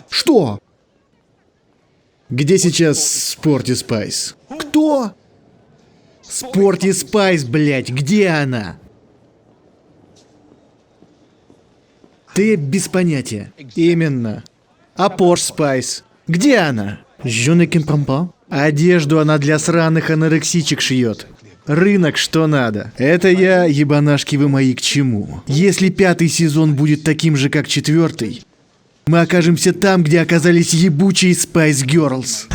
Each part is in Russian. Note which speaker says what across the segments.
Speaker 1: Что? Где сейчас Спорти Спайс? Кто? Спорти Спайс, блять, где она? Ты без понятия. Именно. А Пош Спайс? Где она? Жюнекин Пампа? Одежду она для сраных анорексичек шьет. Рынок что надо. Это я, ебанашки вы мои, к чему? Если 5-й сезон будет таким же, как 4-й, мы окажемся там, где оказались ебучие Spice Girls.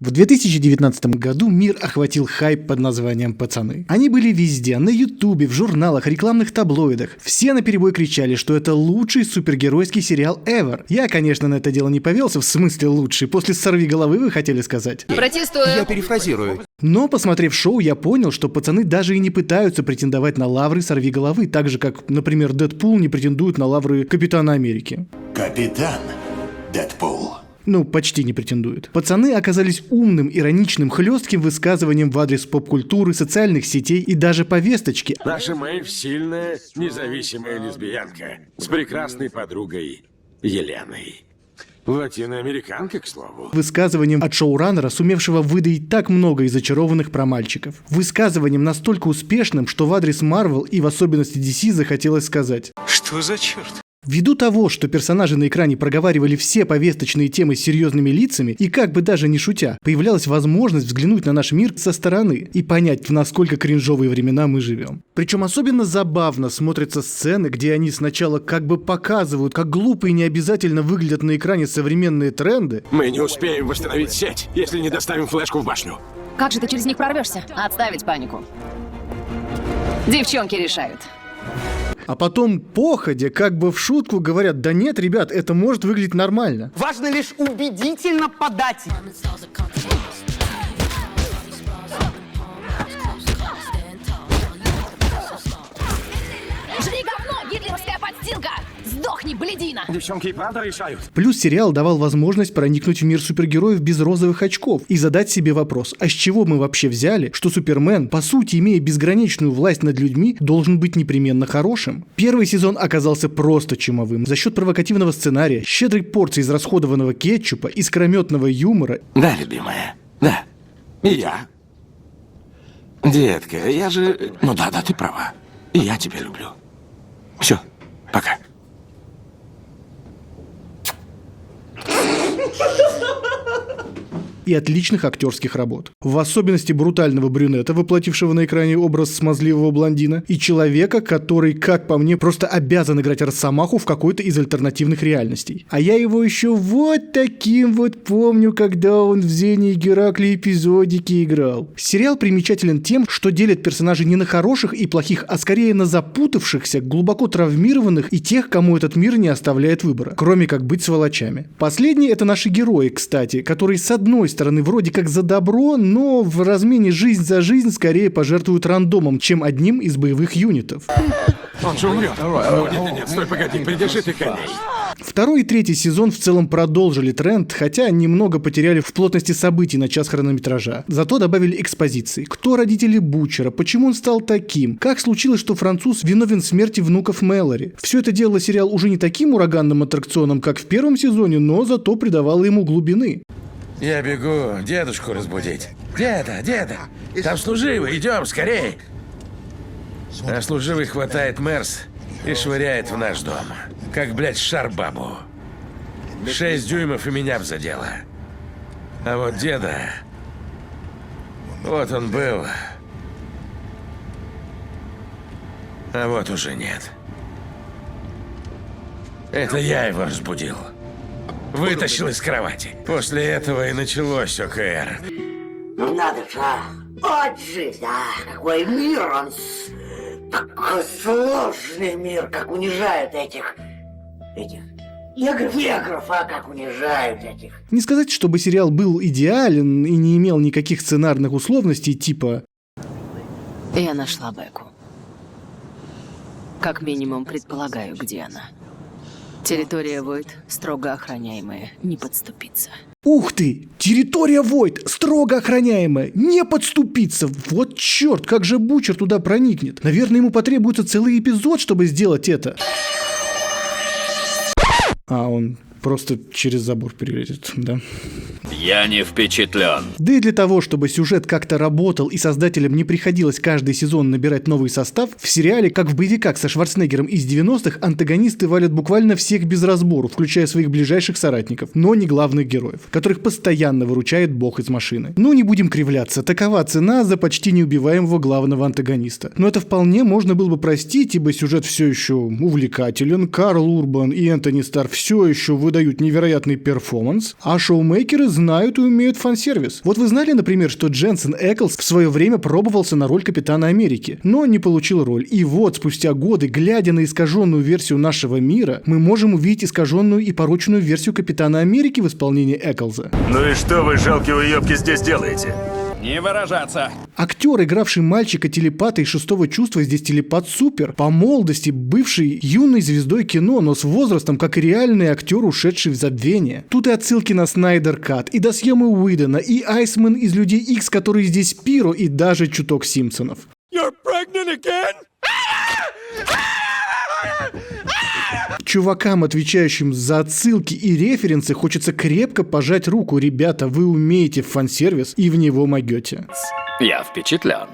Speaker 1: В 2019 году мир охватил хайп под названием «Пацаны». Они были везде, на ютубе, в журналах, рекламных таблоидах. Все наперебой кричали, что это лучший супергеройский сериал ever. Я, конечно, на это дело не повелся, в смысле лучший. После «Сорвиголовы» вы хотели сказать.
Speaker 2: Протестую.
Speaker 3: Я перефразирую.
Speaker 1: Но, посмотрев шоу, я понял, что пацаны даже и не пытаются претендовать на лавры «Сорвиголовы», так же, как, например, Дэдпул не претендует на лавры Капитана Америки.
Speaker 4: Капитан Дэдпул.
Speaker 1: Ну, почти не претендует. Пацаны оказались умным, ироничным, хлестким высказыванием в адрес поп-культуры, социальных сетей и даже повесточки.
Speaker 5: Наша Мэйв сильная, независимая лесбиянка с прекрасной подругой Еленой. Латиноамериканка, к слову.
Speaker 1: Высказыванием от шоураннера, сумевшего выдать так много из очарованных про мальчиков. Высказыванием настолько успешным, что в адрес Марвел и в особенности DC захотелось сказать:
Speaker 3: Что за черт?
Speaker 1: ввиду того, что персонажи на экране проговаривали все повесточные темы с серьезными лицами и как бы даже не шутя, появлялась возможность взглянуть на наш мир со стороны и понять, в насколько кринжовые времена мы живем. Причем особенно забавно смотрятся сцены, где они сначала как бы показывают, как глупо и необязательно выглядят на экране современные тренды.
Speaker 5: Мы не успеем восстановить сеть, если не доставим флешку в башню.
Speaker 2: Как же ты через них прорвешься? Отставить панику. Девчонки решают.
Speaker 1: А потом походя, как бы в шутку говорят: да нет, ребят, это может выглядеть нормально.
Speaker 6: Важно лишь убедительно подать.
Speaker 2: Жри говно, гитлеровская подстилка! Сдохни, блядина!
Speaker 5: Девчонки и правда решают.
Speaker 1: Плюс сериал давал возможность проникнуть в мир супергероев без розовых очков и задать себе вопрос: а с чего мы вообще взяли, что Супермен, по сути имея безграничную власть над людьми, должен быть непременно хорошим? Первый сезон оказался просто чумовым за счет провокативного сценария, щедрой порции израсходованного кетчупа, искрометного юмора.
Speaker 5: Да, любимая, да. И я. Детка, я же... Ну да, ты права. И я тебя люблю. Все, пока.
Speaker 1: И отличных актерских работ. В особенности брутального брюнета, воплотившего на экране образ смазливого блондина, и человека, который, как по мне, просто обязан играть Росомаху в какой-то из альтернативных реальностей. А я его еще вот таким вот помню, когда он в Зене и Геракле эпизодики играл. Сериал примечателен тем, что делит персонажей не на хороших и плохих, а скорее на запутавшихся, глубоко травмированных и тех, кому этот мир не оставляет выбора, кроме как быть сволочами. Последние — это наши герои, кстати, которые с одной стороны вроде как за добро, но в размене жизнь за жизнь скорее пожертвуют рандомом, чем одним из боевых юнитов.
Speaker 5: Он же умрет. Нет, стой, погоди, придержи ты коней.
Speaker 1: Второй и третий сезон в целом продолжили тренд, хотя немного потеряли в плотности событий на час хронометража. Зато добавили экспозиции. Кто родители Бутчера, почему он стал таким, как случилось, что француз виновен в смерти внуков Мэлори. Все это делало сериал уже не таким ураганным аттракционом, как в первом сезоне, но зато придавало ему глубины.
Speaker 5: Я бегу дедушку разбудить. Деда, там служивый, идем, скорей. А служивый хватает Мерс и швыряет в наш дом. Как, блядь, шар-бабу. 6 дюймов и меня взадело. А вот деда... Вот он был. А вот уже нет. Это я его разбудил. Вытащил из кровати. После этого и началось ОКР.
Speaker 7: Ну надо же, вот жизнь, какой мир он, такой сложный мир, как унижают этих негров, как унижают этих.
Speaker 1: Не сказать, чтобы сериал был идеален и не имел никаких сценарных условностей типа...
Speaker 2: Я нашла Беку. Как минимум предполагаю, где она. Территория Войд строго охраняемая, не подступиться.
Speaker 1: Ух ты! Территория Войд, строго охраняемая, не подступиться! Вот черт, как же Бутчер туда проникнет? Наверное, ему потребуется целый эпизод, чтобы сделать это. А, он просто через забор перелезет, да.
Speaker 3: Я не впечатлен.
Speaker 1: Да и для того, чтобы сюжет как-то работал и создателям не приходилось каждый сезон набирать новый состав, в сериале, как в боевиках со Шварценеггером из 90-х, антагонисты валят буквально всех без разбору, включая своих ближайших соратников, но не главных героев, которых постоянно выручает бог из машины. Ну, не будем кривляться, такова цена за почти неубиваемого главного антагониста. Но это вполне можно было бы простить, ибо сюжет все еще увлекателен, Карл Урбан и Энтони Старр все еще выдают невероятный перформанс, а шоумейкеры знают и умеют фан-сервис. Вот вы знали, например, что Дженсен Эклс в свое время пробовался на роль Капитана Америки, но не получил роль. И вот, спустя годы, глядя на искаженную версию нашего мира, мы можем увидеть искаженную и порочную версию Капитана Америки в исполнении Эклза.
Speaker 8: Ну и что вы, жалкие уёбки, здесь делаете?
Speaker 3: Не выражаться.
Speaker 1: Актер, игравший мальчика-телепата из «Шестого чувства», здесь телепат супер. По молодости бывший юной звездой кино, но с возрастом, как и реальный актер, ушедший в забвение. Тут и отсылки на Снайдер Кат, и до съемы Уидона, и Айсмен из «Людей Икс», который здесь Пиро, и даже чуток Симпсонов.
Speaker 3: You're pregnant again?
Speaker 1: Чувакам, отвечающим за отсылки и референсы, хочется крепко пожать руку. Ребята, вы умеете в фан-сервис и в него могете.
Speaker 3: Я впечатлен.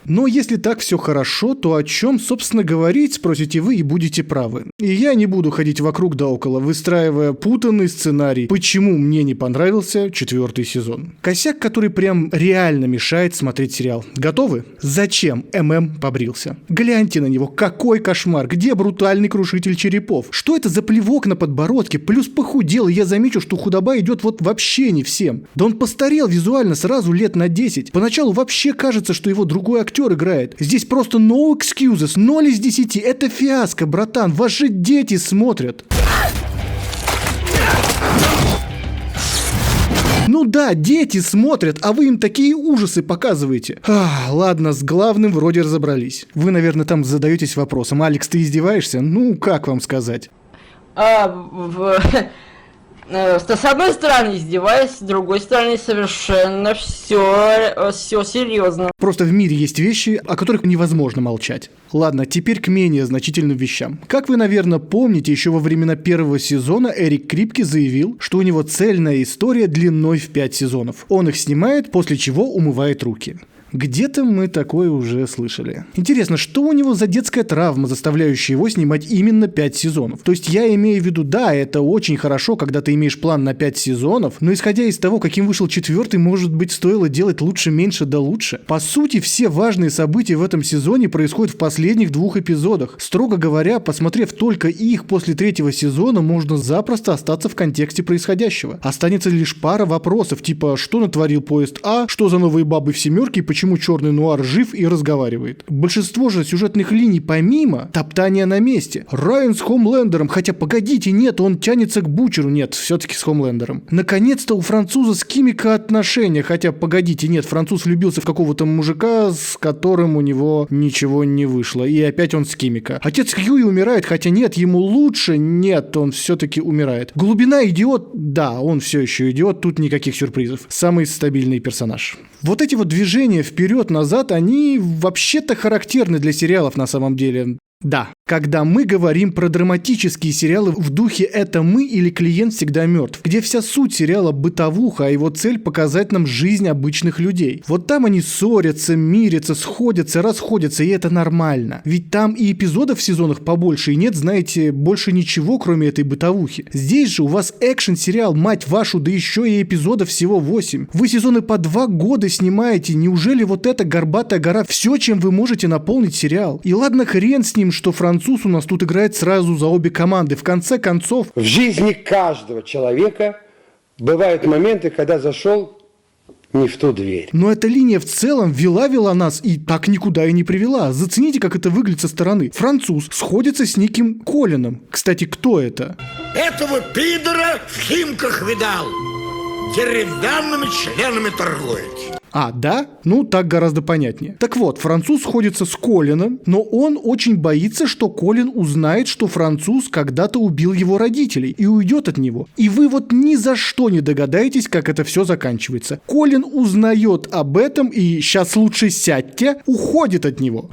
Speaker 1: Но если так все хорошо, то о чем, собственно, говорить, спросите вы и будете правы. И я не буду ходить вокруг да около, выстраивая путанный сценарий, почему мне не понравился 4-й сезон. Косяк, который прям реально мешает смотреть сериал. Готовы? Зачем ММ побрился? Гляньте на него, какой кошмар, где брутальный крушитель черепов? Что это за плевок на подбородке? Плюс похудел, и я замечу, что худоба идет вот вообще не всем. Да он постарел визуально сразу лет на 10. Поначалу вообще кажется, что его другой актер играет. Здесь просто no excuses, 0 из 10. Это фиаско, братан. Ваши дети смотрят. Ну да, дети смотрят, а вы им такие ужасы показываете. Ладно, с главным вроде разобрались. Вы, наверное, там задаетесь вопросом: Алекс, ты издеваешься? Ну, как вам сказать?
Speaker 6: С одной стороны издеваюсь, с другой стороны совершенно все серьезно.
Speaker 1: Просто в мире есть вещи, о которых невозможно молчать. Ладно, теперь к менее значительным вещам. Как вы, наверное, помните, еще во времена первого сезона Эрик Крипке заявил, что у него цельная история длиной в 5 сезонов. Он их снимает, после чего умывает руки. Где-то мы такое уже слышали. Интересно, что у него за детская травма, заставляющая его снимать именно 5 сезонов? То есть я имею в виду, да, это очень хорошо, когда ты имеешь план на 5 сезонов, но исходя из того, каким вышел 4-й, может быть, стоило делать лучше, меньше, да лучше. По сути, все важные события в этом сезоне происходят в последних 2 эпизодах. Строго говоря, посмотрев только их после 3-го сезона, можно запросто остаться в контексте происходящего. Останется лишь пара вопросов, типа, что натворил поезд А, что за новые бабы в «семерке» и почему черный нуар жив и разговаривает. Большинство же сюжетных линий помимо топтания на месте. Райан с Хомлендером, хотя погодите, нет, он тянется к Бучеру, нет, все-таки с Хомлендером. Наконец-то у француза с Кимико отношения, хотя погодите, нет, француз влюбился в какого-то мужика, с которым у него ничего не вышло, и опять он с Кимико. Отец Хьюи умирает, хотя нет, ему лучше, нет, он все-таки умирает. Глубина идиот, да, он все еще идиот, тут никаких сюрпризов. Самый стабильный персонаж. Вот эти вот движения вперед-назад, они вообще-то характерны для сериалов на самом деле. Да, когда мы говорим про драматические сериалы в духе «Это мы» или «Клиент всегда мертв», где вся суть сериала бытовуха, а его цель показать нам жизнь обычных людей. Вот там они ссорятся, мирятся, сходятся, расходятся, и это нормально. Ведь там и эпизодов в сезонах побольше, и нет, знаете, больше ничего, кроме этой бытовухи. Здесь же у вас экшен-сериал, мать вашу, да еще и эпизодов всего 8. Вы сезоны по 2 года снимаете, неужели вот эта горбатая гора все, чем вы можете наполнить сериал? И ладно, хрен с ним, что француз у нас тут играет сразу за обе команды. В конце концов...
Speaker 9: В жизни каждого человека бывают моменты, когда зашел не в ту дверь.
Speaker 1: Но эта линия в целом вела нас и так никуда и не привела. Зацените, как это выглядит со стороны. Француз сходится с неким Колином. Кстати, кто это?
Speaker 10: Этого пидора в Химках видал. Деревянными членами торгует.
Speaker 1: А, да? Ну, так гораздо понятнее. Так вот, француз сходится с Колином, но он очень боится, что Колин узнает, что француз когда-то убил его родителей и уйдет от него. И вы вот ни за что не догадаетесь, как это все заканчивается. Колин узнает об этом и «сейчас лучше сядьте», уходит от него.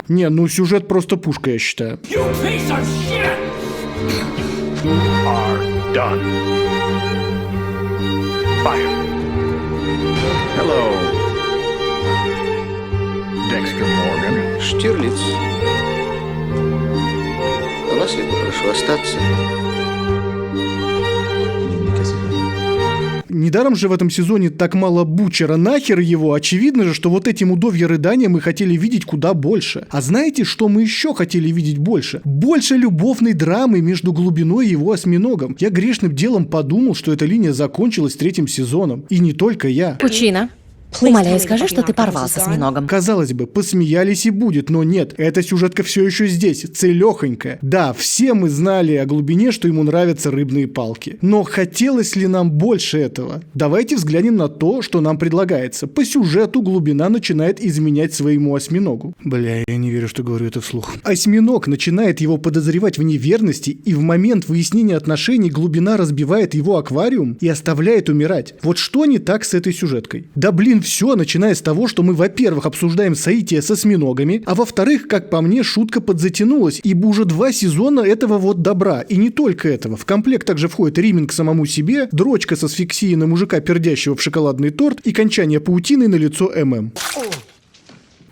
Speaker 1: Не, ну сюжет просто пушка, я считаю.
Speaker 11: Штирлиц. Вас я попрошу остаться.
Speaker 1: Недаром же в этом сезоне так мало Бучера, нахер его, очевидно же, что вот эти мудовья рыдания мы хотели видеть куда больше. А знаете, что мы еще хотели видеть больше? Больше любовной драмы между Глубиной и его осьминогом. Я грешным делом подумал, что эта линия закончилась 3-м сезоном. И не только я.
Speaker 2: Пучина, умоляю, скажи, что ты порвался с миногом.
Speaker 1: Казалось бы, посмеялись и будет, но нет, эта сюжетка все еще здесь, целехонькая. Да, все мы знали о Глубине, что ему нравятся рыбные палки. Но хотелось ли нам больше этого? Давайте взглянем на то, что нам предлагается. По сюжету Глубина начинает изменять своему осьминогу. Бля, я не верю, что говорю это вслух. Осьминог начинает его подозревать в неверности, и в момент выяснения отношений Глубина разбивает его аквариум и оставляет умирать. Вот что не так с этой сюжеткой? Да блин, все, начиная с того, что мы, во-первых, обсуждаем соитие с осьминогами, а во-вторых, как по мне, шутка подзатянулась, ибо уже 2 сезона этого вот добра. И не только этого. В комплект также входит риминг самому себе, дрочка с асфиксией на мужика, пердящего в шоколадный торт, и кончание паутиной на лицо ММ.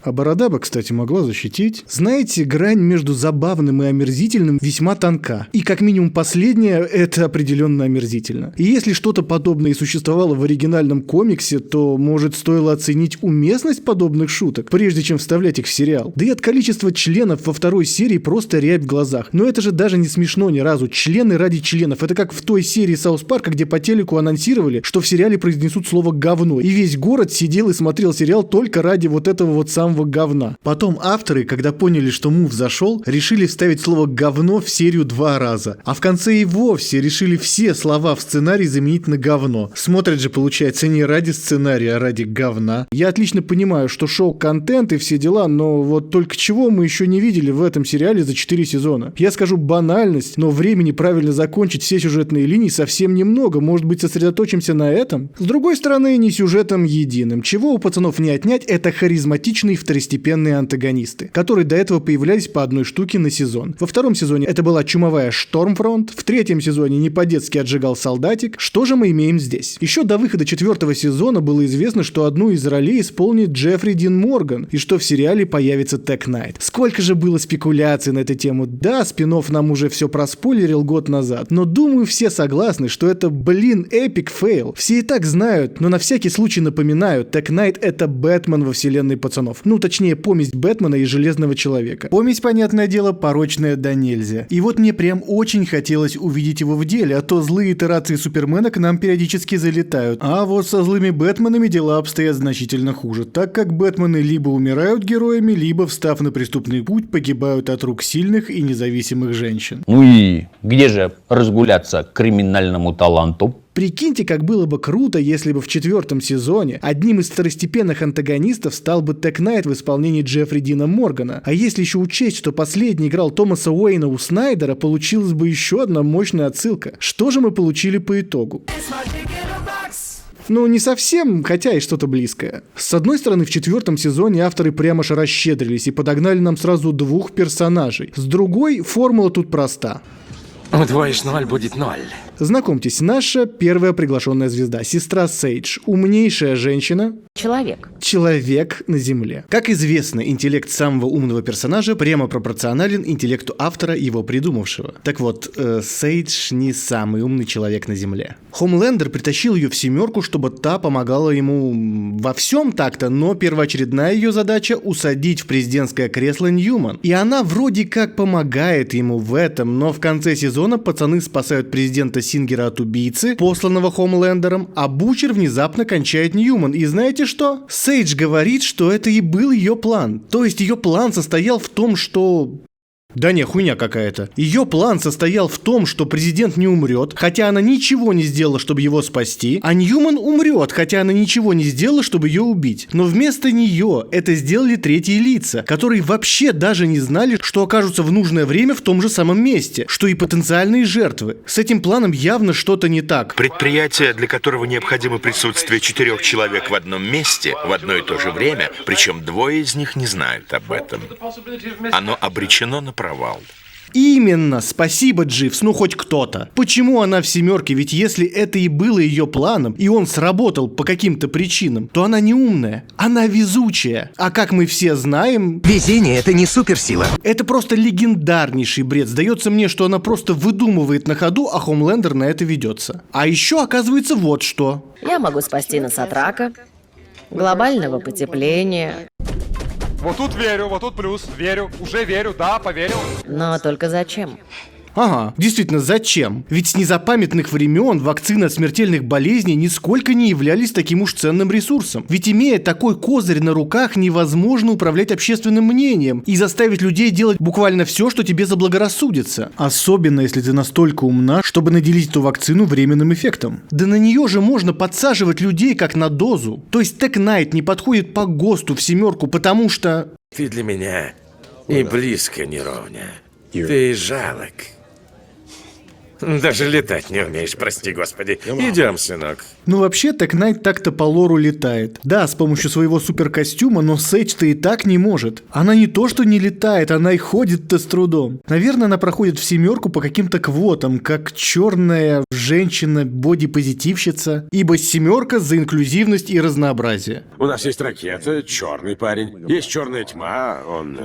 Speaker 1: А борода бы, кстати, могла защитить. Знаете, грань между забавным и омерзительным весьма тонка. И как минимум последнее – это определенно омерзительно. И если что-то подобное и существовало в оригинальном комиксе, то, может, стоило оценить уместность подобных шуток, прежде чем вставлять их в сериал. Да и от количества членов во 2-й серии просто рябь в глазах. Но это же даже не смешно ни разу. Члены ради членов. Это как в той серии Саус Парка, где по телеку анонсировали, что в сериале произнесут слово «говно». И весь город сидел и смотрел сериал только ради вот этого вот самого говна. Потом авторы, когда поняли, что мув зашел, решили вставить слово «говно» в серию 2 раза. А в конце и вовсе решили все слова в сценарии заменить на «говно». Смотрят же, получается, не ради сценария, а ради говна. Я отлично понимаю, что шоу-контент и все дела, но вот только чего мы еще не видели в этом сериале за 4 сезона. Я скажу банальность, но времени правильно закончить все сюжетные линии совсем немного. Может быть, сосредоточимся на этом? С другой стороны, не сюжетом единым. Чего у пацанов не отнять, это харизматичный второстепенные антагонисты, которые до этого появлялись по одной штуке на сезон. Во 2-м сезоне это была чумовая Штормфронт, в 3-м сезоне не по-детски отжигал солдатик. Что же мы имеем здесь? Еще до выхода 4-го сезона было известно, что одну из ролей исполнит Джеффри Дин Морган, и что в сериале появится Тек Найт. Сколько же было спекуляций на эту тему. Да, спин-офф нам уже все проспойлерил год назад, но думаю, все согласны, что это, блин, эпик фейл. Все и так знают, но на всякий случай напоминаю, Тек Найт — это Бэтмен во вселенной пацанов. Ну, точнее, помесь Бэтмена и Железного Человека. Помесь, понятное дело, порочная до нельзя. И вот мне прям очень хотелось увидеть его в деле, а то злые итерации Супермена к нам периодически залетают. А вот со злыми Бэтменами дела обстоят значительно хуже, так как Бэтмены либо умирают героями, либо, встав на преступный путь, погибают от рук сильных и независимых женщин.
Speaker 12: Ну и где же разгуляться криминальному таланту?
Speaker 1: Прикиньте, как было бы круто, если бы в 4-м сезоне одним из второстепенных антагонистов стал бы Тек Найт в исполнении Джеффри Дина Моргана. А если еще учесть, что последний играл Томаса Уэйна у Снайдера, получилась бы еще одна мощная отсылка. Что же мы получили по итогу? Ну, не совсем, хотя и что-то близкое. С одной стороны, в 4-м сезоне авторы прямо же расщедрились и подогнали нам сразу 2 персонажей. С другой, формула тут проста.
Speaker 5: Удвоишь 0, будет 0.
Speaker 1: Знакомьтесь, наша первая приглашенная звезда, сестра Сейдж, умнейшая женщина. Человек на Земле. Как известно, интеллект самого умного персонажа прямо пропорционален интеллекту автора, его придумавшего. Так вот, Сейдж не самый умный человек на Земле. Хомлендер притащил ее в 7-ку, чтобы та помогала ему во всем так-то, но первоочередная ее задача — усадить в президентское кресло Ньюман. И она вроде как помогает ему в этом, но в конце сезона пацаны спасают президента Сингера от убийцы, посланного Хомлендером, а Бучер внезапно кончает Ньюман. И знаете что? Сейдж говорит, что это и был ее план. То есть ее план состоял в том, что... Да не, хуйня какая-то. Ее план состоял в том, что президент не умрет, хотя она ничего не сделала, чтобы его спасти, а Ньюман умрет, хотя она ничего не сделала, чтобы ее убить. Но вместо нее это сделали третьи лица, которые вообще даже не знали, что окажутся в нужное время в том же самом месте, что и потенциальные жертвы. С этим планом явно что-то не так.
Speaker 13: Предприятие, для которого необходимо присутствие 4 человек в одном месте в одно и то же время, причем 2 из них не знают об этом. Оно обречено на провал.
Speaker 1: Именно, спасибо, Дживс, ну хоть кто-то. Почему она в семерке? Ведь если это и было ее планом, и он сработал по каким-то причинам, то она не умная, она везучая. А как мы все знаем...
Speaker 14: Везение — это не суперсила.
Speaker 1: Это просто легендарнейший бред. Сдается мне, что она просто выдумывает на ходу, а Хомлендер на это ведется. А еще оказывается вот что.
Speaker 2: Я могу спасти нас от рака, глобального потепления.
Speaker 15: Вот тут верю, вот тут плюс. Верю, уже верю, да, поверил.
Speaker 2: Но только зачем?
Speaker 1: Ага, действительно, зачем? Ведь с незапамятных времен вакцины от смертельных болезней нисколько не являлись таким уж ценным ресурсом. Ведь имея такой козырь на руках, невозможно управлять общественным мнением и заставить людей делать буквально все, что тебе заблагорассудится. Особенно, если ты настолько умна, чтобы наделить эту вакцину временным эффектом. Да на нее же можно подсаживать людей как на дозу. То есть Тек Найт не подходит по ГОСТу в семерку, потому что...
Speaker 5: Ты для меня и близко не ровня. Ты жалок. Даже летать не умеешь, прости господи. Идем, сынок.
Speaker 1: Ну вообще, Тек Найт так-то по лору летает. Да, с помощью своего суперкостюма, но Сейдж-то и так не может. Она не то что не летает, она и ходит-то с трудом. Наверное, она проходит в семерку по каким-то квотам, как черная женщина-бодипозитивщица, ибо семерка за инклюзивность и разнообразие.
Speaker 8: У нас есть ракета, черный парень. Есть черная тьма, он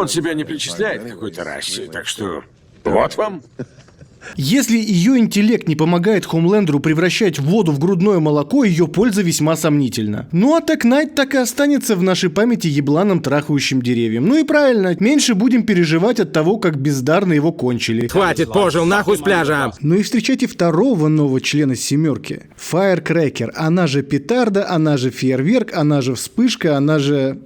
Speaker 8: себя не причисляет к какой-то расе, так что... Вот вам.
Speaker 1: Если ее интеллект не помогает Хомлендеру превращать воду в грудное молоко, ее польза весьма сомнительна. Ну а Тек Найт так и останется в нашей памяти ебланом трахающим деревьям. Ну и правильно, меньше будем переживать от того, как бездарно его кончили.
Speaker 14: Хватит, пожил, нахуй с пляжа!
Speaker 1: Ну и встречайте второго нового члена семерки. Фаеркрекер, она же петарда, она же фейерверк, она же вспышка, она же...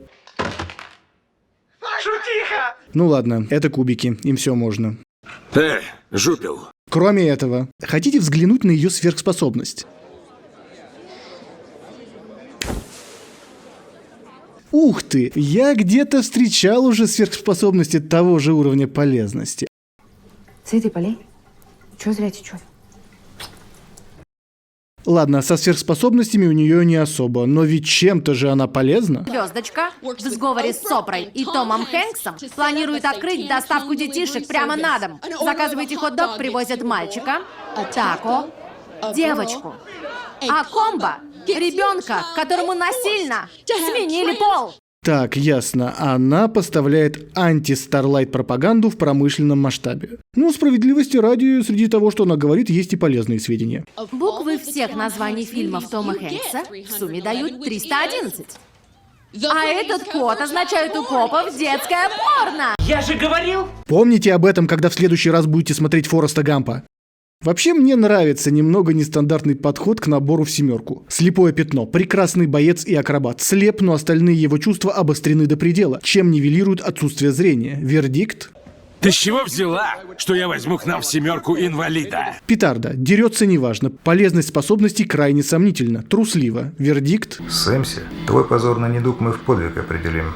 Speaker 10: Шутиха!
Speaker 1: Ну ладно, это кубики, им все можно.
Speaker 8: Жупил.
Speaker 1: Кроме этого, хотите взглянуть на ее сверхспособность? Ух ты, я где-то встречал уже сверхспособности того же уровня полезности.
Speaker 16: Цветы полей. Чего зря течет?
Speaker 1: Ладно, со сверхспособностями у нее не особо, но ведь чем-то же она полезна.
Speaker 17: Звездочка в сговоре с Сопрой и Томом Хэнксом планирует открыть доставку детишек прямо на дом. Заказываете хот-дог, привозят мальчика, тако, девочку, а комбо — ребенка, которому насильно сменили пол.
Speaker 1: Так, ясно. Она поставляет анти-Старлайт пропаганду в промышленном масштабе. Ну, справедливости ради, среди того, что она говорит, есть и полезные сведения.
Speaker 17: Буквы всех названий фильмов Тома Хэнкса в сумме дают 311. А этот код означает у копов детское порно.
Speaker 10: Я же говорил!
Speaker 1: Помните об этом, когда в следующий раз будете смотреть Фореста Гампа. Вообще мне нравится немного нестандартный подход к набору в семерку. Слепое пятно, прекрасный боец и акробат. Слеп, но остальные его чувства обострены до предела, чем нивелирует отсутствие зрения. Вердикт?
Speaker 8: Ты с чего взяла, что я возьму к нам в семерку инвалида?
Speaker 1: Петарда. Дерется неважно. Полезность способностей крайне сомнительна. Трусливо. Вердикт?
Speaker 18: Сэмси, твой позорный недуг мы в подвиг определим.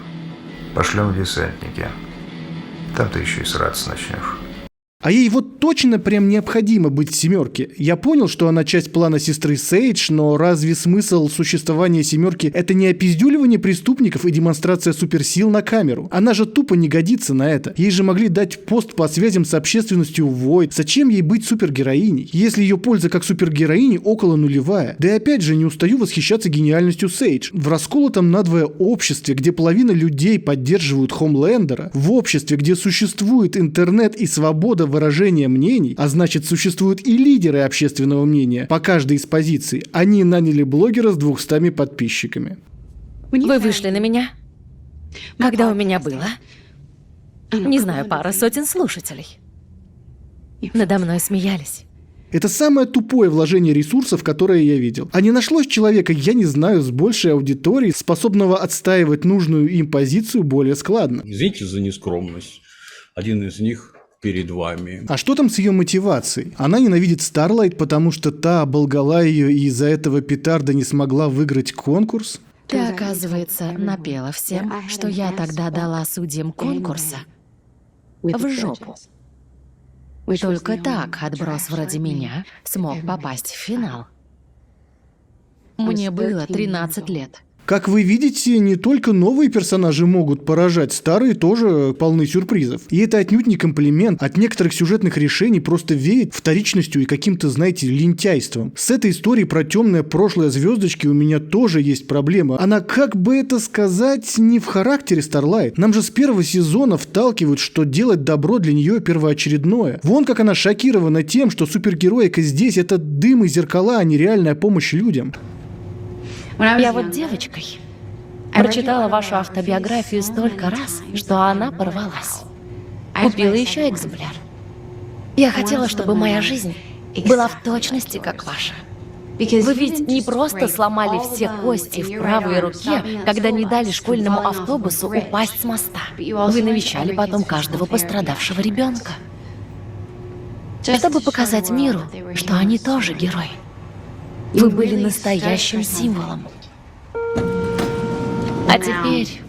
Speaker 18: Пошлем в десантники. Там ты еще и сраться начнешь.
Speaker 1: А ей вот точно прям необходимо быть в семерке. Я понял, что она часть плана сестры Сейдж, но разве смысл существования семерки — это не опиздюливание преступников и демонстрация суперсил на камеру? Она же тупо не годится на это. Ей же могли дать пост по связям с общественностью в Void. Зачем ей быть супергероиней, если ее польза как супергероини около нулевая? Да и опять же, не устаю восхищаться гениальностью Сейдж. В расколотом надвое обществе, где половина людей поддерживают Хомлендера, в обществе, где существует интернет и свобода выражения мнений, а значит существуют и лидеры общественного мнения по каждой из позиций, они наняли блогера с 200 подписчиками.
Speaker 2: Вы вышли на меня, когда у меня было, не знаю, пара сотен слушателей. Надо мной смеялись.
Speaker 1: Это самое тупое вложение ресурсов, которое я видел. А не нашлось человека, я не знаю, с большей аудиторией, способного отстаивать нужную им позицию более складно.
Speaker 19: Извините за нескромность. Один из них перед вами.
Speaker 1: А что там с ее мотивацией? Она ненавидит Старлайт, потому что та оболгала ее, и из-за этого Петарда не смогла выиграть конкурс?
Speaker 2: Ты, оказывается, напела всем, что я тогда дала судьям конкурса в жопу. Только так отброс вроде меня смог попасть в финал. Мне было 13 лет.
Speaker 1: Как вы видите, не только новые персонажи могут поражать, старые тоже полны сюрпризов. И это отнюдь не комплимент, от некоторых сюжетных решений просто веет вторичностью и каким-то, знаете, лентяйством. С этой историей про темное прошлое звездочки у меня тоже есть проблема. Она, как бы это сказать, не в характере Старлайт. Нам же с первого сезона вталкивают, что делать добро для нее первоочередное. Вон как она шокирована тем, что супергероика здесь — это дым и зеркала, а не реальная помощь людям.
Speaker 2: Я вот девочкой прочитала вашу автобиографию столько раз, что она порвалась. Купила еще экземпляр. Я хотела, чтобы моя жизнь была в точности как ваша. Вы ведь не просто сломали все кости в правой руке, когда не дали школьному автобусу упасть с моста. Вы навещали потом каждого пострадавшего ребенка, чтобы показать миру, что они тоже герои. Вы были настоящим символом. А теперь...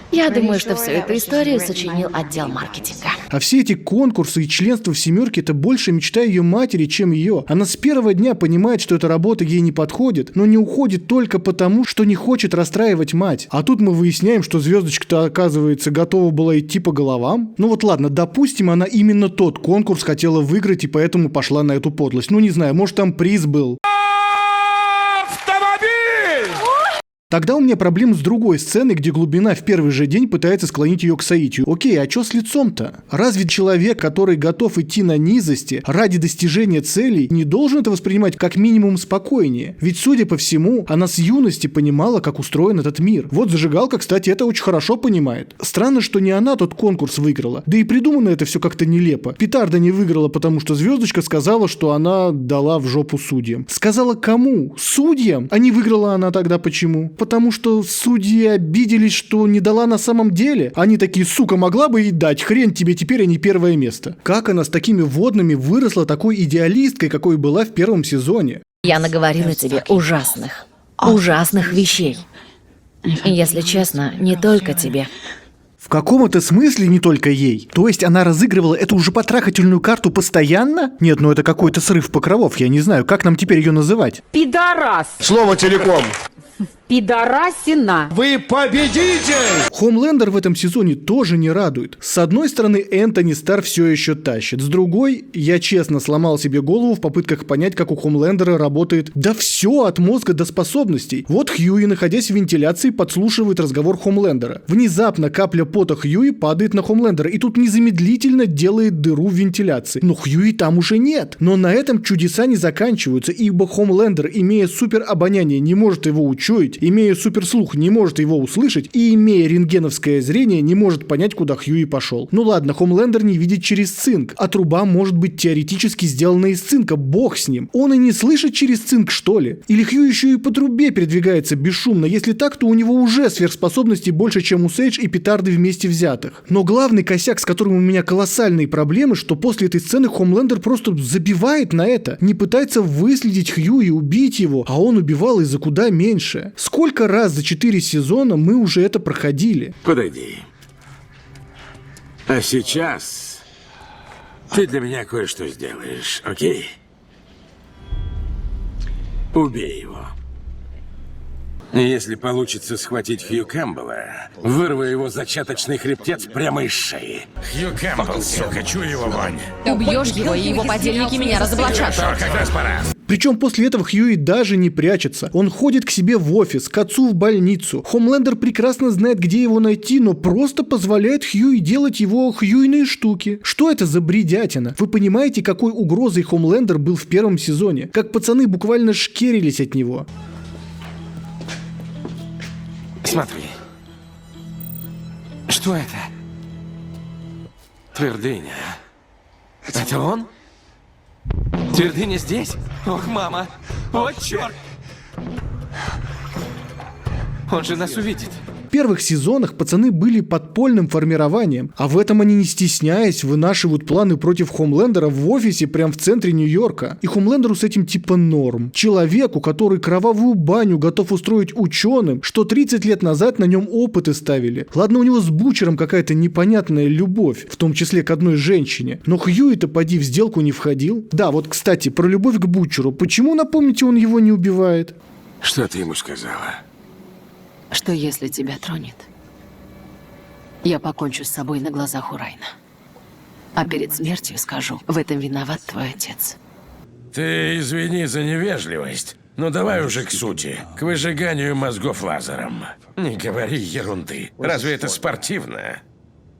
Speaker 2: Я думаю, что всю эту историю сочинил отдел маркетинга.
Speaker 1: А все эти конкурсы и членство в «семерке» — это больше мечта ее матери, чем ее. Она с первого дня понимает, что эта работа ей не подходит, но не уходит только потому, что не хочет расстраивать мать. А тут мы выясняем, что звездочка-то, оказывается, готова была идти по головам. Ну вот ладно, допустим, она именно тот конкурс хотела выиграть и поэтому пошла на эту подлость. Ну не знаю, может там приз был. Тогда у меня проблемы с другой сценой, где глубина в первый же день пытается склонить ее к соитию. Окей, а что с лицом-то? Разве человек, который готов идти на низости ради достижения целей, не должен это воспринимать как минимум спокойнее? Ведь, судя по всему, она с юности понимала, как устроен этот мир. Вот Зажигалка, кстати, это очень хорошо понимает. Странно, что не она тот конкурс выиграла. Да и придумано это все как-то нелепо. Петарда не выиграла, потому что звездочка сказала, что она дала в жопу судьям. Сказала кому? Судьям? А не выиграла она тогда почему? Потому что судьи обиделись, что не дала на самом деле. Они такие: сука, могла бы и дать, хрен тебе теперь, а не первое место. Как она с такими водными выросла такой идеалисткой, какой была в первом сезоне?
Speaker 2: Я наговорила тебе ужасных вещей. И, если честно, не только тебе.
Speaker 1: В каком-то смысле не только ей. То есть она разыгрывала эту уже потрахательную карту постоянно? Нет, ну это какой-то срыв покровов, я не знаю, как нам теперь ее называть?
Speaker 14: Пидорас!
Speaker 8: Слово целиком.
Speaker 14: Пидорасина!
Speaker 10: Вы победитель!
Speaker 1: Хомлендер в этом сезоне тоже не радует. С одной стороны, Энтони Стар все еще тащит. С другой, я честно сломал себе голову в попытках понять, как у Хомлендера работает да все от мозга до способностей. Вот Хьюи, находясь в вентиляции, подслушивает разговор Хомлендера. Внезапно капля пота Хьюи падает на Хомлендера, и тут незамедлительно делает дыру в вентиляции. Но Хьюи там уже нет. Но на этом чудеса не заканчиваются, ибо Хомлендер, имея супер обоняние, не может его учуять, имея суперслух, не может его услышать, и имея рентгеновское зрение, не может понять, куда Хьюи пошел. Ну ладно, Хомлендер не видит через цинк, а труба может быть теоретически сделана из цинка, бог с ним. Он и не слышит через цинк, что ли? Или Хьюи еще и по трубе передвигается бесшумно? Если так, то у него уже сверхспособностей больше, чем у Сейдж и Петарды вместе взятых. Но главный косяк, с которым у меня колоссальные проблемы, что после этой сцены Хомлендер просто забивает на это, не пытается выследить Хьюи и убить его, а он убивал из-за куда меньше. Сколько раз за 4 сезона мы уже это проходили?
Speaker 8: Подойди. А сейчас ты для меня кое-что сделаешь, окей? Убей его. Если получится схватить Хью Кэмпбелла, вырву его зачаточный хребтец прямо из шеи.
Speaker 10: Хью Кэмпбелл, сука, чую его вонь.
Speaker 17: Убьешь его, и его подельники меня разоблачат.
Speaker 10: Как раз пора.
Speaker 1: Причем после этого Хьюи даже не прячется. Он ходит к себе в офис, к отцу в больницу. Хомлендер прекрасно знает, где его найти, но просто позволяет Хьюи делать его хьюиные штуки. Что это за бредятина? Вы понимаете, какой угрозой Хомлендер был в первом сезоне? Как пацаны буквально шкерились от него.
Speaker 8: Смотри. Что это? Твердыня. Это он?
Speaker 5: Твердыня здесь? Ох, мама! Вот черт! Он же нас увидит.
Speaker 1: В первых сезонах пацаны были подпольным формированием, а в этом они, не стесняясь, вынашивают планы против Хомлендера в офисе прямо в центре Нью-Йорка. И Хомлендеру с этим типа норм. Человеку, который кровавую баню готов устроить ученым, что 30 лет назад на нем опыты ставили. Ладно, у него с Бучером какая-то непонятная любовь, в том числе к одной женщине. Но Хьюи-то поди в сделку не входил. Да, вот, кстати, про любовь к Бучеру. Почему, напомните, он его не убивает?
Speaker 8: Что ты ему сказала?
Speaker 2: Что если тебя тронет, я покончу с собой на глазах у Райна. А перед смертью скажу, в этом виноват твой отец.
Speaker 5: Ты извини за невежливость, но давай уже к сути. К выжиганию мозгов лазером. Не говори ерунды. Разве это спортивно?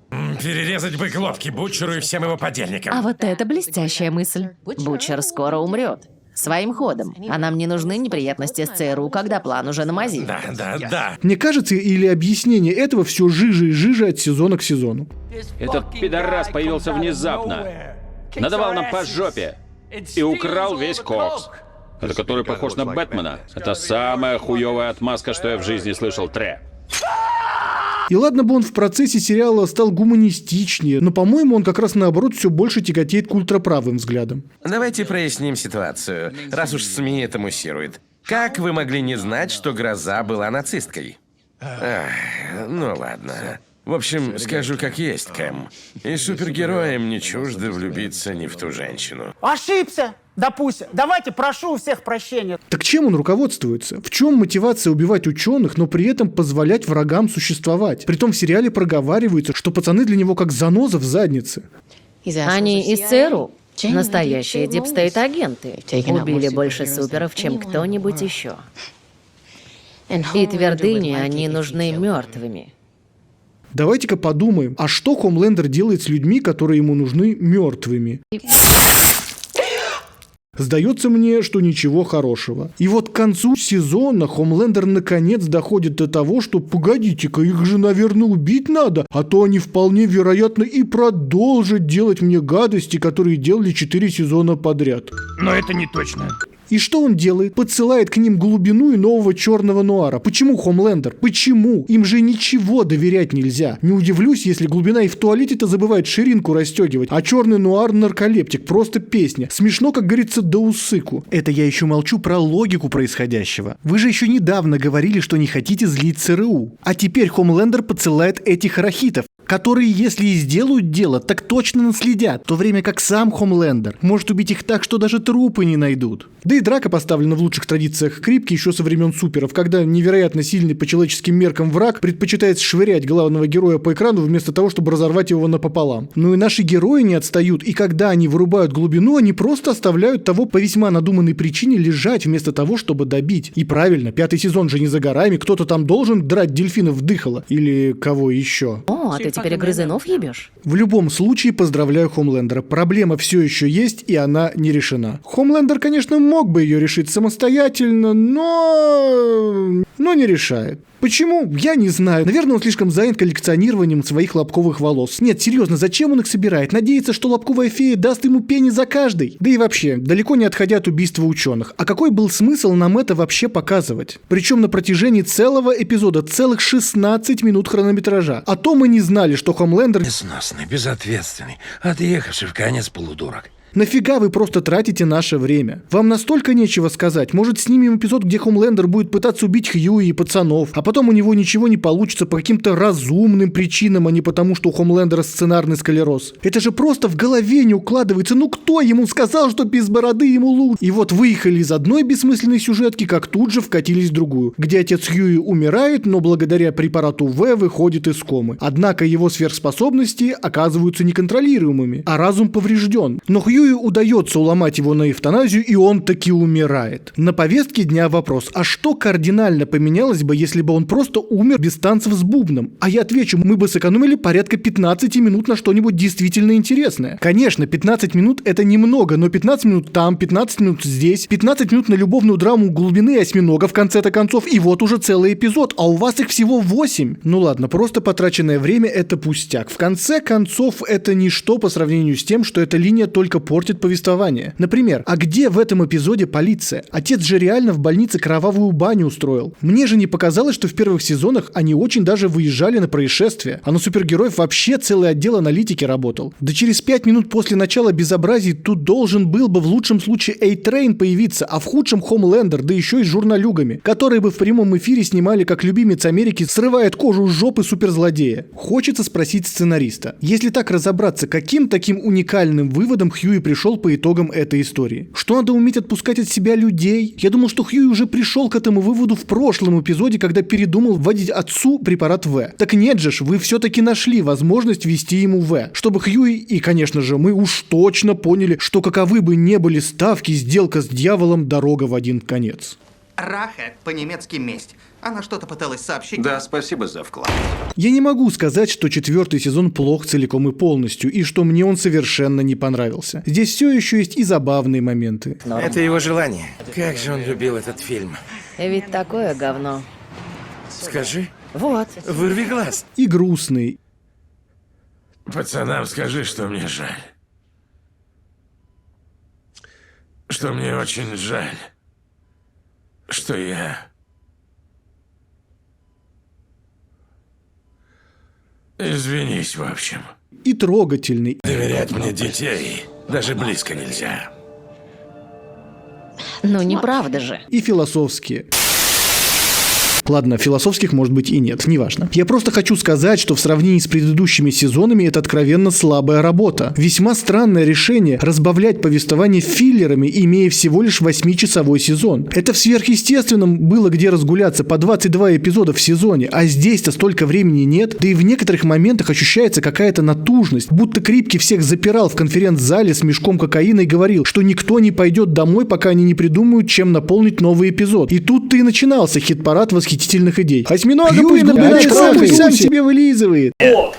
Speaker 5: Перерезать бы глотки Бутчеру и всем его подельникам.
Speaker 2: А вот это блестящая мысль. Бутчер скоро умрет. Своим ходом. А нам не нужны неприятности с ЦРУ, когда план уже на мази.
Speaker 5: Да.
Speaker 1: Мне кажется, или объяснение этого все жиже и жиже от сезона к сезону.
Speaker 12: Этот пидорас появился внезапно. Надавал нам по жопе. И украл весь кокс. Это который похож на Бэтмена. Это самая хуевая отмазка, что я в жизни слышал, Тре.
Speaker 1: И ладно бы он в процессе сериала стал гуманистичнее, но, по-моему, он как раз наоборот все больше тяготеет к ультраправым взглядам.
Speaker 5: Давайте проясним ситуацию, раз уж СМИ это муссирует. Как вы могли не знать, что Гроза была нацисткой? Ну ладно. В общем, скажу как есть, Кэм. И супергероям не чуждо влюбиться не в ту женщину.
Speaker 20: Ошибся, допустим. Давайте, прошу у всех прощения.
Speaker 1: Так чем он руководствуется? В чем мотивация убивать ученых, но при этом позволять врагам существовать? Притом в сериале проговаривается, что пацаны для него как заноза в заднице.
Speaker 2: Они из ЦРУ. Настоящие дипстейт-агенты. Убили больше суперов, чем кто-нибудь еще. И твердыне они нужны мертвыми.
Speaker 1: Давайте-ка подумаем, а что Хомлендер делает с людьми, которые ему нужны мертвыми? Сдается мне, что ничего хорошего. И вот к концу сезона Хомлендер наконец доходит до того, что погодите-ка, их же, наверное, убить надо, а то они вполне вероятно и продолжат делать мне гадости, которые делали 4 сезона подряд.
Speaker 10: Но это не точно.
Speaker 1: И что он делает? Подсылает к ним глубину и нового черного нуара. Почему, Хомлендер? Почему? Им же ничего доверять нельзя. Не удивлюсь, если глубина и в туалете-то забывает ширинку расстегивать, а черный нуар нарколептик. Просто песня. Смешно, как говорится, до усыку. Это я еще молчу про логику происходящего. Вы же еще недавно говорили, что не хотите злить ЦРУ. А теперь Хомлендер подсылает этих арахитов, которые, если и сделают дело, так точно наследят, в то время как сам Хомлендер может убить их так, что даже трупы не найдут. Да и драка поставлена в лучших традициях Крипки еще со времен суперов, когда невероятно сильный по человеческим меркам враг предпочитает швырять главного героя по экрану вместо того, чтобы разорвать его напополам. Ну и наши герои не отстают, и когда они вырубают глубину, они просто оставляют того по весьма надуманной причине лежать вместо того, чтобы добить. И правильно, 5-й сезон же не за горами, кто-то там должен драть дельфинов в дыхало. Или кого еще.
Speaker 2: О, а ты теперь грызунов ебешь?
Speaker 1: В любом случае, поздравляю Хомлендера. Проблема все еще есть, и она не решена. Хомлендер, конечно, мог бы ее решить самостоятельно, но не решает. Почему? Я не знаю. Наверное, он слишком занят коллекционированием своих лобковых волос. Нет, серьезно, зачем он их собирает? Надеется, что лобковая фея даст ему пени за каждый? Да и вообще, далеко не отходя от убийства ученых. А какой был смысл нам это вообще показывать? Причем на протяжении целого эпизода, целых 16 минут хронометража. А то мы не знали, что Хомлендер...
Speaker 8: Несносный, безответственный, отъехавший в конец полудурок.
Speaker 1: Нафига вы просто тратите наше время? Вам настолько нечего сказать. Может, снимем эпизод, где Хомлендер будет пытаться убить Хьюи и пацанов, а потом у него ничего не получится по каким-то разумным причинам, а не потому, что у Хомлендера сценарный склероз. Это же просто в голове не укладывается. Ну кто ему сказал, что без бороды ему лучше? И вот выехали из одной бессмысленной сюжетки, как тут же вкатились в другую, где отец Хьюи умирает, но благодаря препарату В выходит из комы. Однако его сверхспособности оказываются неконтролируемыми, а разум поврежден. Но Хьюи удается уломать его на эвтаназию, и он таки умирает. На повестке дня вопрос: а что кардинально поменялось бы, если бы он просто умер без танцев с бубном? А я отвечу: мы бы сэкономили порядка 15 минут на что-нибудь действительно интересное. Конечно, 15 минут это немного, но 15 минут там, 15 минут здесь, 15 минут на любовную драму глубины осьминога в конце-то концов, и вот уже целый эпизод, а у вас их всего 8. Ну ладно, просто потраченное время это пустяк. В конце концов, это ничто по сравнению с тем, что эта линия только после портит повествование. Например, а где в этом эпизоде полиция? Отец же реально в больнице кровавую баню устроил. Мне же не показалось, что в первых сезонах они очень даже выезжали на происшествие, а на супергероев вообще целый отдел аналитики работал. Да через 5 минут после начала безобразий тут должен был бы в лучшем случае A-Train появиться, а в худшем Homelander, да еще и с журналюгами, которые бы в прямом эфире снимали, как любимец Америки срывает кожу с жопы суперзлодея. Хочется спросить сценариста, если так разобраться, каким таким уникальным выводом Хьюи пришел по итогам этой истории? Что надо уметь отпускать от себя людей? Я думал, что Хьюи уже пришел к этому выводу в прошлом эпизоде, когда передумал вводить отцу препарат В. Так нет же ж, вы все-таки нашли возможность ввести ему В, чтобы Хьюи и, конечно же, мы уж точно поняли, что каковы бы не были ставки, сделка с дьяволом, дорога в один конец.
Speaker 21: Раха, по-немецки месть. Она что-то пыталась сообщить.
Speaker 11: Да, спасибо за вклад.
Speaker 1: Я не могу сказать, что 4-й сезон плох целиком и полностью, и что мне он совершенно не понравился. Здесь все еще есть и забавные моменты.
Speaker 5: Это его желание. Как же он любил этот фильм.
Speaker 2: Ведь такое говно.
Speaker 5: Скажи.
Speaker 2: Вот.
Speaker 5: Вырви глаз.
Speaker 1: И грустный.
Speaker 5: Пацанам скажи, что мне жаль. Что мне очень жаль. Что я... Извинись, в общем.
Speaker 1: И трогательный.
Speaker 5: Доверять мне детей даже близко нельзя.
Speaker 2: Ну, неправда же.
Speaker 1: И философские. Ладно, философских, может быть, и нет, неважно. Я просто хочу сказать, что в сравнении с предыдущими сезонами это откровенно слабая работа. Весьма странное решение разбавлять повествование филлерами, имея всего лишь 8-часовой сезон. Это в сверхъестественном было где разгуляться по 22 эпизода в сезоне, а здесь-то столько времени нет, да и в некоторых моментах ощущается какая-то натужность, будто Крипки всех запирал в конференц-зале с мешком кокаина и говорил, что никто не пойдет домой, пока они не придумают, чем наполнить новый эпизод. И тут-то и начинался хит-парад восхитительных идей. Осьминога пусть набирает сам себе вылизывает.
Speaker 22: Вот.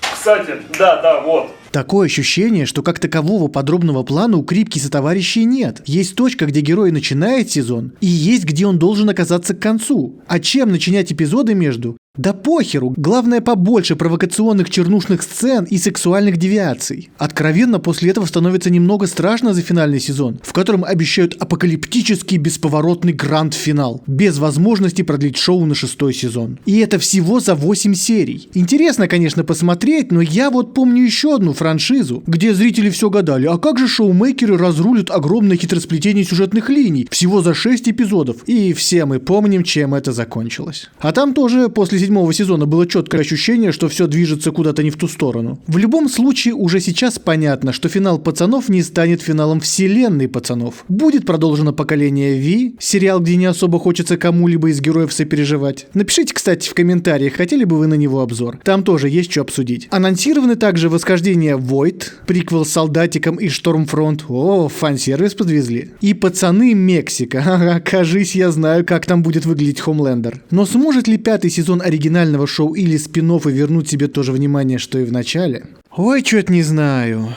Speaker 22: Кстати, да, вот.
Speaker 1: Такое ощущение, что как такового подробного плана у Крипки сотоварищей нет. Есть точка, где герой начинает сезон, и есть, где он должен оказаться к концу. А чем начинять эпизоды между? Да похеру, главное побольше провокационных чернушных сцен и сексуальных девиаций. Откровенно, после этого становится немного страшно за финальный сезон, в котором обещают апокалиптический бесповоротный гранд-финал, без возможности продлить шоу на 6-й сезон. И это всего за 8 серий. Интересно, конечно, посмотреть, но я вот помню еще одну франшизу, где зрители все гадали, а как же шоумейкеры разрулят огромное хитросплетение сюжетных линий, всего за 6 эпизодов. И все мы помним, чем это закончилось. А там тоже после 7-го сезона было четкое ощущение, что все движется куда-то не в ту сторону. В любом случае, уже сейчас понятно, что финал «Пацанов» не станет финалом вселенной «Пацанов». Будет продолжено поколение Ви, сериал, где не особо хочется кому-либо из героев сопереживать. Напишите, кстати, в комментариях, хотели бы вы на него обзор. Там тоже есть что обсудить. Анонсированы также восхождение Void, приквел с Солдатиком и Штормфронт. О, фан-сервис подвезли. И «Пацаны. Мексика». Ага, кажись, я знаю, как там будет выглядеть Homelander. Но сможет ли 5-й сезон оригинального шоу или спин-оффа вернуть себе то же внимание, что и в начале? Ой, чё-то не знаю.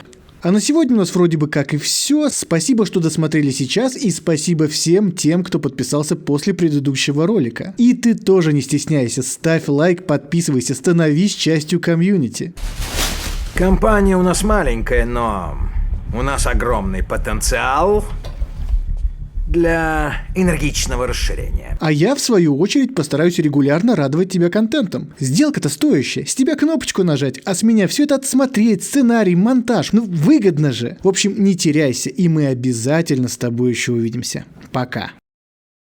Speaker 1: А на сегодня у нас вроде бы как и все. Спасибо, что досмотрели сейчас, и спасибо всем тем, кто подписался после предыдущего ролика. И ты тоже не стесняйся, ставь лайк, подписывайся, становись частью комьюнити.
Speaker 14: Компания у нас маленькая, но у нас огромный потенциал для энергичного расширения.
Speaker 1: А я, в свою очередь, постараюсь регулярно радовать тебя контентом. Сделка-то стоящая. С тебя кнопочку нажать, а с меня все это отсмотреть, сценарий, монтаж. Ну, выгодно же. В общем, не теряйся, и мы обязательно с тобой еще увидимся. Пока.